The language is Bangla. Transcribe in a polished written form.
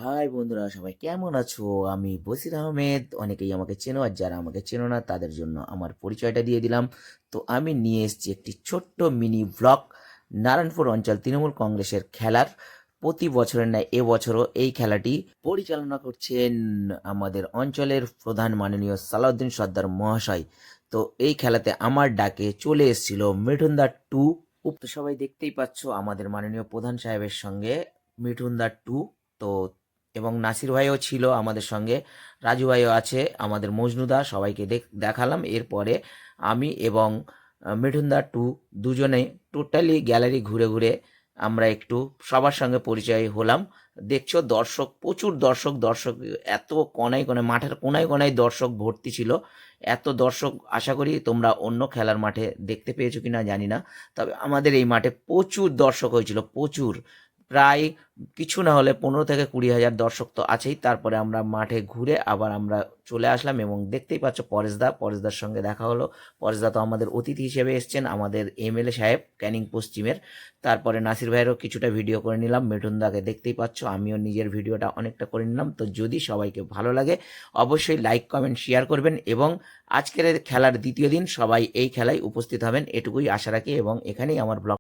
হাই বন্ধুরা, সবাই কেমন আছো? আমি বসির আহমেদ। অনেকেই আমাকে চেনো, আর যারা আমাকে চেনো না তাদের জন্য আমার পরিচয়টা দিয়ে দিলাম। তো আমি নিয়ে এসেছি একটি ছোট্ট মিনি ব্লগ নারায়ণপুর অঞ্চল তৃণমূল কংগ্রেসের খেলার। প্রতি বছরের ন্যায় এবছরও এই খেলাটি পরিচালনা করছেন আমাদের অঞ্চলের প্রধান মাননীয় সালাউদ্দিন সর্দার মহাশয়। তো এই খেলাতে আমার ডাকে চলে এসেছিল মিঠুনদা টু। তো সবাই দেখতেই পাচ্ছ আমাদের মাননীয় প্রধান সাহেবের সঙ্গে মিঠুনদা টু। তো এবং নাসির ভাইও ছিল আমাদের সঙ্গে, রাজু ভাইও আছে, আমাদের মজনুদা, সবাইকে দেখালাম। এরপরে আমি এবং মিঠুনদা টু দুজনেই টোটালি গ্যালারি ঘুরে ঘুরে আমরা একটু সবার সঙ্গে পরিচয় হলাম। দেখছো দর্শক, প্রচুর দর্শক, দর্শক এত কোনায় কোনায়, মাঠের কোনায় কোনায় দর্শক ভর্তি ছিল। এত দর্শক আশা করি তোমরা অন্য খেলার মাঠে দেখতে পেয়েছো কিনা জানি না, তবে আমাদের এই মাঠে প্রচুর দর্শক হয়েছিল, প্রচুর। প্রায় কিছু না হলে 15 থেকে 20 হাজার দর্শক তো আছেই। তারপরে আমরা মাঠে ঘুরে আবার আমরা চলে আসলাম এবং দেখতেই পাচ্ছ পরেশদার সঙ্গে দেখা হলো। পরেশদা তো আমাদের অতিথি হিসেবে এসছেন, আমাদের এমএলএ সাহেব ক্যানিং পশ্চিমের। তারপরে নাসির ভাইয়েরও কিছুটা ভিডিও করে নিলাম, মিঠুনদাকে দেখতেই পাচ্ছ, আমিও নিজের ভিডিওটা অনেকটা করে নিলাম। তো যদি সবাইকে ভালো লাগে অবশ্যই লাইক কমেন্ট শেয়ার করবেন এবং আজকের খেলার দ্বিতীয় দিন সবাই এই খেলায় উপস্থিত হবেন, এটুকুই আশা রাখি এবং এখানেই আমার ব্লগ